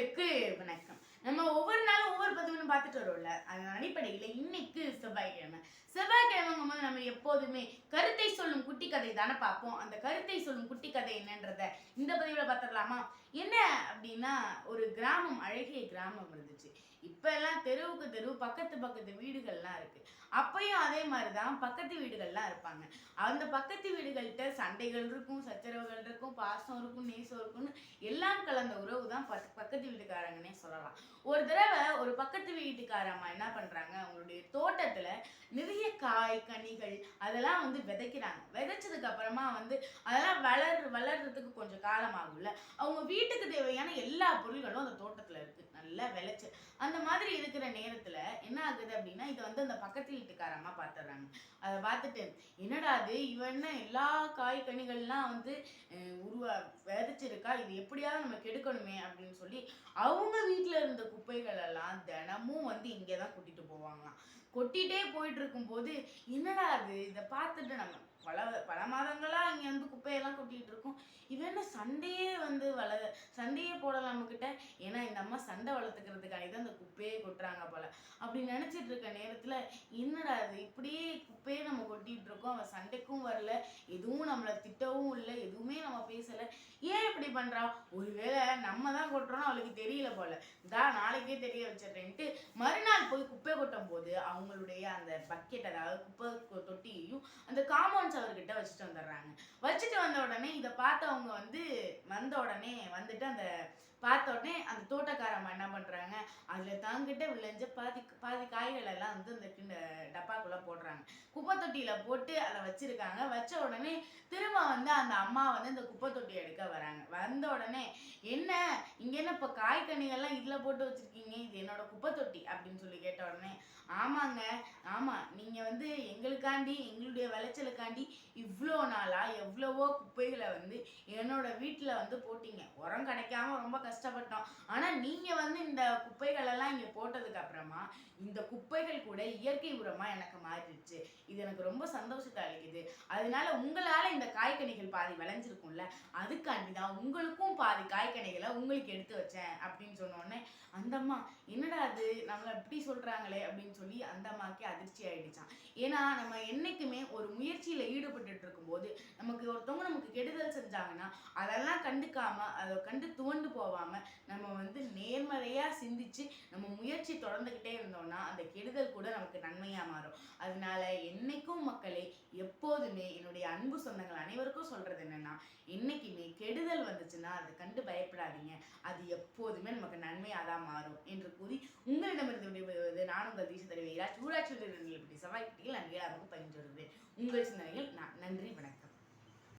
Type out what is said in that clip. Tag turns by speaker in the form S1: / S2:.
S1: நேயர்களுக்கு வணக்கம். நம்ம ஒவ்வொரு நாளும் ஒவ்வொரு பதிவுன்னு பார்த்துட்டு வரோம்ல. அதன் அடிப்படையில இன்னைக்கு செவ்வாய்க்கிழமை. செவ்வாய்க்கிழமைங்கும்போது நம்ம எப்போதுமே கருத்தை சொல்லும் குட்டி கதை தானே பார்ப்போம். அந்த கருத்தை சொல்லும் குட்டி கதை என்னன்றத இந்த பதிவுல பார்த்துடலாமா? என்ன அப்படின்னா, ஒரு கிராமம், அழகிய கிராமம் இருந்துச்சு. இப்ப எல்லாம் தெருவுக்கு தெரு பக்கத்து பக்கத்து வீடுகள்லாம் இருக்கு. அப்பயும் அதே மாதிரிதான் பக்கத்து வீடுகள்லாம் இருப்பாங்க. அந்த பக்கத்து வீடுகள்கிட்ட சண்டைகள் இருக்கும், சச்சரவுகள் இருக்கும், பாசம் இருக்கும், நேசம் இருக்கும்னு எல்லாம் கலந்த உறவு தான் பக்கத்து வீட்டுக்காரங்கன்னே சொல்லலாம். ஒரு தடவை ஒரு பக்கத்து வீட்டுக்காரம்மா என்ன பண்றாங்க, அவங்களுடைய தோட்டத்துல நிறைய காய் கனிகள் அதெல்லாம் விதைக்கிறாங்க. விதைச்சதுக்கு அப்புறமா அதெல்லாம் வளர்றதுக்கு கொஞ்சம் காலம் ஆகும்ல. அவங்க வீட்டுக்கு தேவையான எல்லா பொருள்களும் அந்த தோட்டத்துல இருக்கு, நல்லா விளைச்சு. அந்த மாதிரி இருக்கிற நேரத்துல என்ன ஆகுது அப்படின்னா, இதை அந்த பக்கத்து வீட்டுக்காரம்மா பார்த்துடுறாங்க. அதை பார்த்துட்டு, என்னடா அது, இவன் என்ன எல்லா காய் கனிகள்லாம் விதைச்சிருக்கா, இது எப்படியாவது நம்ம கெடுக்கணுமே அப்படின்னு சொல்லி அவங்க வீட்டுல இருந்த குப்பைகள் எல்லாம் தினமும் இங்கதான் கொட்டிட்டு போவாங்களாம். கொட்டிட்டே போயிட்டு இருக்கும் போது, என்னடா அது, இதை பார்த்துட்டு நம்ம பல பல மாதங்களா இங்க குப்பையெல்லாம் கொட்டிட்டு இருக்கோம். இவன் என்ன சண்டையே சண்டையே போடலாம் நம்ம கிட்ட. ஏன்னா இந்த அம்மா சண்டை வளர்த்துக்கிறதுக்காக தான் இந்த குப்பையே கொட்டுறாங்க போல அப்படி நினைச்சிட்டு இருக்க நேரத்துல, என்னடா அது, இப்படியே குப்பையே நம்ம கொட்டிட்டு இருக்கோம், அவன் சண்டைக்கும் வரல, எதுவும் நம்மளை திட்டவும் இல்லை, எதுவுமே நம்ம பேசல, ஏன் இப்படி பண்றா, ஒருவேளை நம்ம தான் கொட்டுறோம் அவளுக்கு தெரியல போல, நாளைக்கே தெரிய வச்சிடறேன்ட்டு மறுநாள் போய் குப்பை கொட்டும் போது அவங்களுடைய அந்த பக்கெட், அதாவது குப்பை தொட்டியையும் அந்த காம்பவுண்ட் அவர்கிட்ட வச்சுட்டு வந்துடுறாங்க. வச்சுட்டு வந்த உடனே இதை பார்த்தவங்க வந்த உடனே பார்த்த உடனே அந்த தோட்டக்காரம்மா என்ன பண்றாங்க, அதுல தாங்கிட்ட விளைஞ்ச பாதி காய்கள் எல்லாம் அந்த டப்பாக்குள்ள போடுறாங்க. குப்பை தொட்டியில போட்டு அதை வச்சிருக்காங்க. வச்ச உடனே திரும்ப அந்த அம்மா இந்த குப்பை தொட்டி எடுக்க வராங்க. வந்த உடனே, என்ன இங்க என்ன இப்ப காய்கனிகள்லாம் இதுல போட்டு வச்சிருக்கீங்க, இது என்னோட குப்பை தொட்டி அப்படின்னு சொல்லி கேட்ட உடனே, ஆமாங்க, ஆமா, நீங்க எங்களுக்காண்டி, எங்களுடைய விளைச்சலுக்காண்டி இவ்வளோ நாளா எவ்வளவோ குப்பைகளை என்னோட வீட்டுல போட்டீங்க, உரம் கிடைக்காம ரொம்ப கஷ்டப்பட்டோம். ஆனா நீங்க இந்த குப்பைகள் எல்லாம் இங்க போட்டதுக்கு அப்புறமா இந்த குப்பைகள் கூட இயற்கை உரமா எனக்கு மாறிடுச்சு. இது எனக்கு ரொம்ப சந்தோஷத்தை அளிக்குது. அதனால உங்களால இந்த காய்கனிகள் பாதி விளைஞ்சிருக்கும்ல, அதுக்காண்டிதான் உங்களுக்கும் பாதி காய்கனிகளை உங்களுக்கு எடுத்து வச்சேன் அப்படின்னு சொன்ன உடனே அந்த அம்மா, என்னடா அது, நம்மள இப்படி சொல்றாங்களே அப்படின்னு சொல்லி அந்த அம்மாக்கு அதிர்ச்சி ஆயிடுச்சான். ஏன்னா நம்ம என்னைக்குமே ஒரு முயற்சியில ஈடுபட்டு இருக்கும்போது ஒருத்தவங்க நமக்கு கெடுதல் செஞ்சாங்கன்னா அதெல்லாம் கண்டுக்காம, அதை கண்டு துவண்டு போவாம நம்ம நேர்மறையா சிந்திச்சு நம்ம முயற்சி தொடர்ந்துகிட்டே இருந்தோம்னா அந்த கெடுதல் கூட நமக்கு நன்மையா மாறும். அதனால என்னைக்கும் மக்களே, எப்போதுமே என்னுடைய அன்பு சொந்தங்கள் அனைவருக்கும் சொல்றது என்னன்னா, என்னைக்குமே கெடுதல் வந்துச்சுன்னா அதை கண்டு பயப்படாதீங்க, அது எப்போதுமே நமக்கு நன்மையாதான் மாறும் என்று கூறி உங்களிடமிருந்து விடைபெறுவது நான் உங்கள் தீச ஊராட்சி செவ்வாய்க்கிட்டியில் நன்றிகள் நமக்கு பகிர்ந்து வருகிறேன். உங்கள் சிந்தனைகள். நன்றி, வணக்கம்.